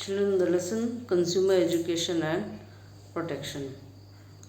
Children, the lesson Consumer Education and Protection.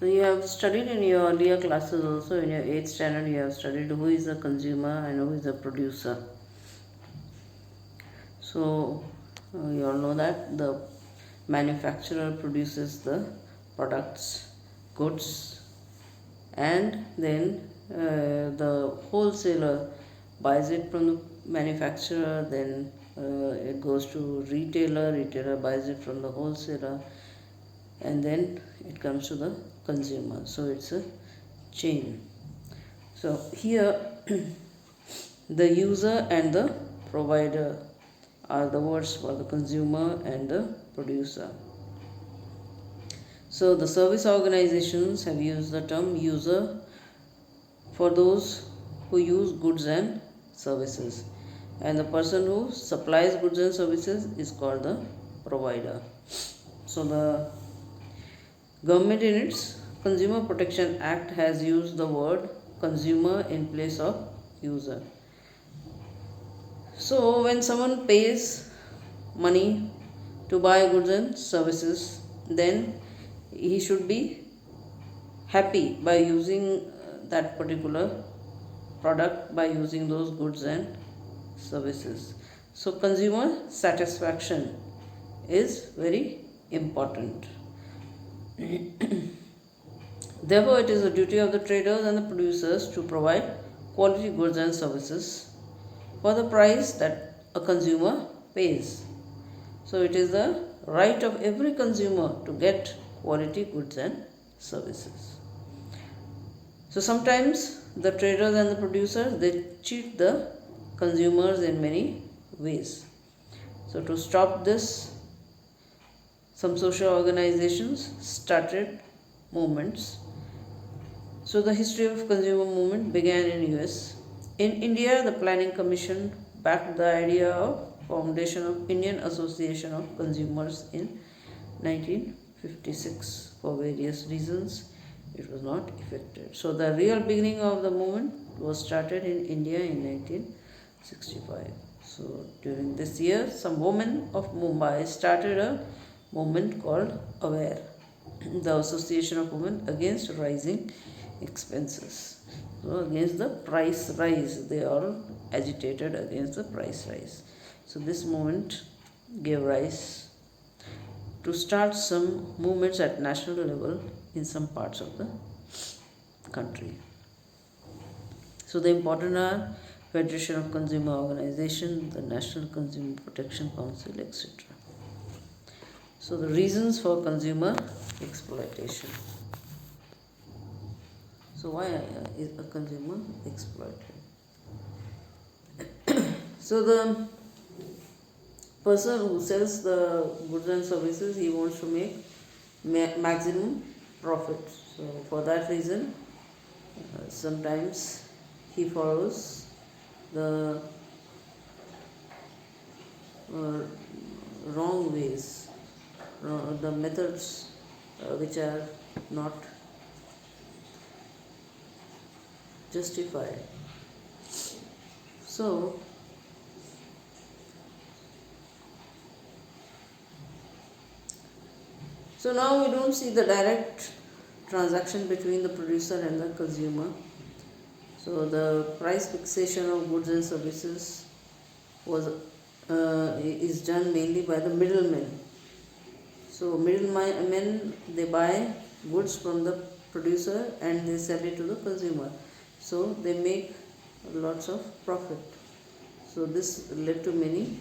So you have studied in your earlier classes also, in your 8th standard you have studied who is the consumer and who is the producer. So you all know that the manufacturer produces the products, goods, and then the wholesaler buys it from the manufacturer, then it goes to retailer buys it from the wholesaler, and then it comes to the consumer. So it's a chain. So here the user and the provider are the words for the consumer and the producer. So the service organizations have used the term user for those who use goods and services, and the person who supplies goods and services is called the provider. So the government in its Consumer Protection Act has used the word consumer in place of user. So when someone pays money to buy goods and services, then he should be happy by using that particular product, by using those goods and services. So consumer satisfaction is very important. Therefore, it is the duty of the traders and the producers to provide quality goods and services for the price that a consumer pays. So it is the right of every consumer to get quality goods and services. So sometimes the traders and the producers, they cheat the consumers in many ways. So to stop this, some social organizations started movements. So the history of consumer movement began in US. In India, the Planning Commission backed the idea of foundation of Indian Association of Consumers in 1956. For various reasons, it was not effected. So the real beginning of the movement was started in India in 1965. So during this year, some women of Mumbai started a movement called AWARE, the Association of Women Against Rising Expenses. So against the price rise, they all agitated against the price rise. So this movement gave rise to start some movements at national level in some parts of the country. So the important are Federation of Consumer Organization, the National Consumer Protection Council, etc. So the reasons for consumer exploitation. So why is a consumer exploited? So the person who sells the goods and services, he wants to make maximum profit. So for that reason, sometimes he follows the wrong ways, the methods which are not justified. So now we don't see the direct transaction between the producer and the consumer. So the price fixation of goods and services is done mainly by the middlemen. So middlemen, they buy goods from the producer and they sell it to the consumer. So they make lots of profit. So this led to many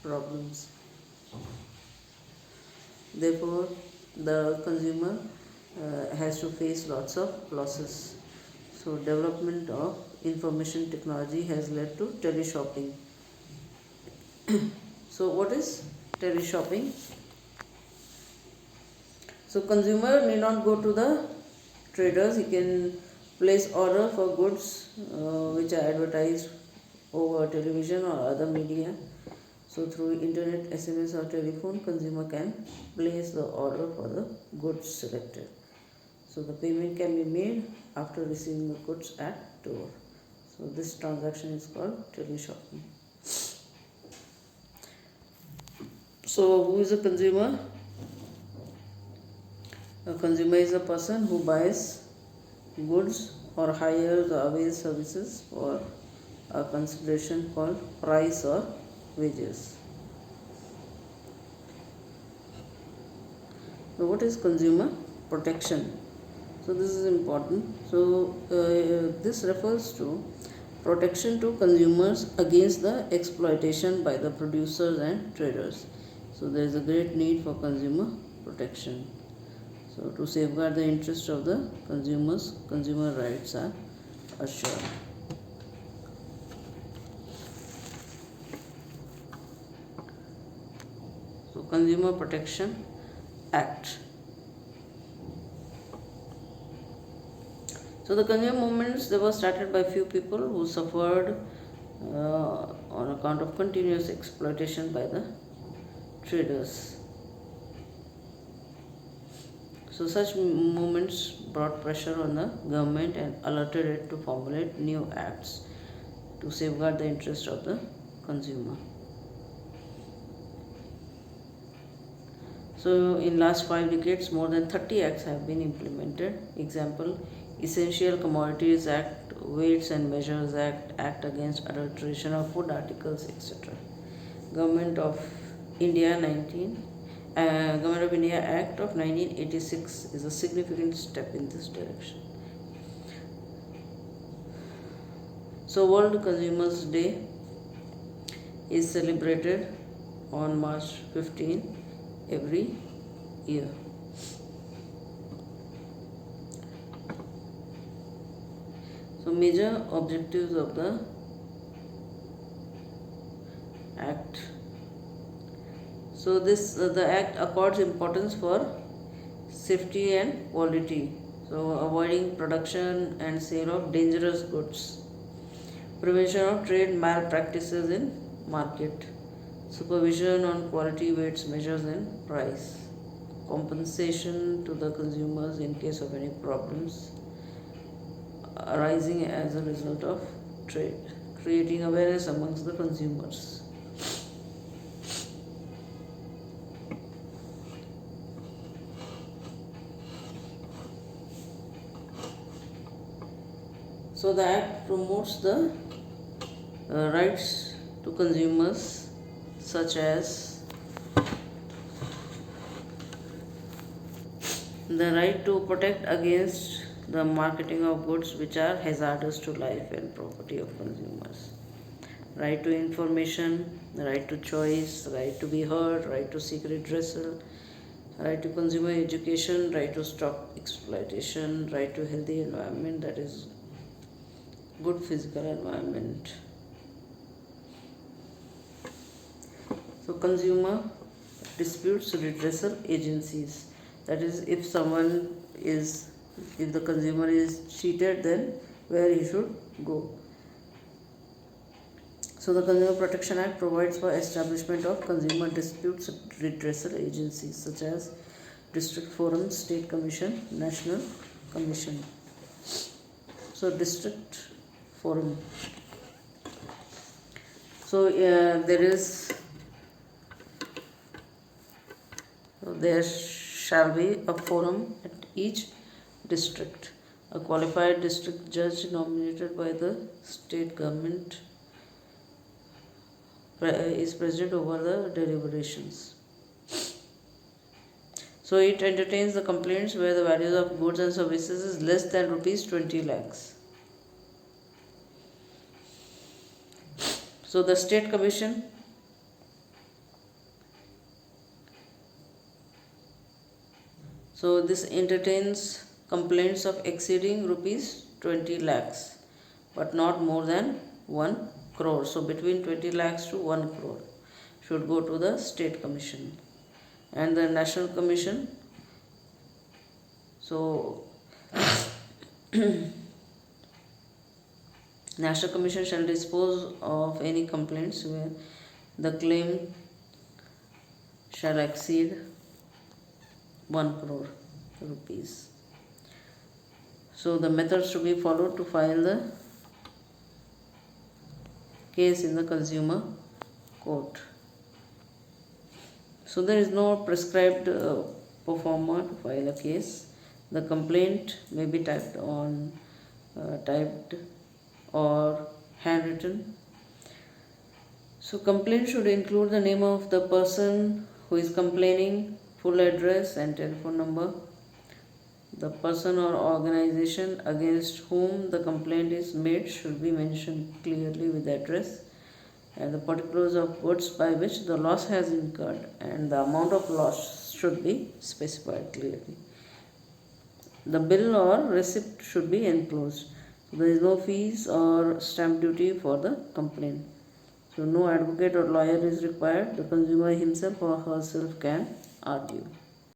problems. Therefore, the consumer has to face lots of losses. So development of information technology has led to teleshopping. So what is teleshopping? So consumer need not go to the traders. He can place order for goods which are advertised over television or other media. So through internet, SMS or telephone, consumer can place the order for the goods selected. So the payment can be made after receiving the goods at door. So this transaction is called teleshopping. So, who is a consumer? A consumer is a person who buys goods or hires or avails services for a consideration called price or wages. So, what is consumer protection? So, this is important. So, this refers to protection to consumers against the exploitation by the producers and traders. So, there is a great need for consumer protection. So, to safeguard the interest of the consumers, consumer rights are assured. So, Consumer Protection Act. So, the consumer movements, they were started by few people who suffered on account of continuous exploitation by the traders. So, such movements brought pressure on the government and alerted it to formulate new acts to safeguard the interest of the consumer. So, in last 5 decades, more than 30 acts have been implemented. Example: Essential Commodities Act, Weights and Measures Act, Act Against Adulteration of Food Articles, etc. Government of India Government of India Act of 1986 is a significant step in this direction. So, World Consumers Day is celebrated on March 15 every year. So, major objectives of the Act. So, the Act accords importance for safety and quality. So, avoiding production and sale of dangerous goods, prevention of trade malpractices in market, supervision on quality, weights, measures and price, compensation to the consumers in case of any problems arising as a result of trade, creating awareness amongst the consumers. So, the Act promotes the rights to consumers, such as the right to protect against the marketing of goods which are hazardous to life and property of consumers, right to information, right to choice, right to be heard, right to seek redressal, right to consumer education, right to stop exploitation, right to healthy environment, that is good physical environment. So, consumer disputes redressal agencies, that is, if the consumer is cheated, then where he should go. So, the Consumer Protection Act provides for establishment of consumer disputes redressal agencies such as District Forum, State Commission, National Commission. So, District Forum. So, there shall be a forum at each district. A qualified district judge nominated by the state government is present over the deliberations. So, it entertains the complaints where the values of goods and services is less than rupees 20 lakhs. So, the State Commission this entertains complaints of exceeding rupees 20 lakhs but not more than 1 crore. So, between 20 lakhs to 1 crore should go to the State Commission. And the National Commission, so National Commission shall dispose of any complaints where the claim shall exceed 1 crore rupees. So, the methods to be followed to file the case in the consumer court. So there is no prescribed performer to file a case. The complaint may be typed or handwritten. So complaint should include the name of the person who is complaining, full address and telephone number. The person or organization against whom the complaint is made should be mentioned clearly with address and the particulars of goods by which the loss has incurred, and the amount of loss should be specified clearly. The bill or receipt should be enclosed. So there is no fees or stamp duty for the complaint. So no advocate or lawyer is required. The consumer himself or herself can argue.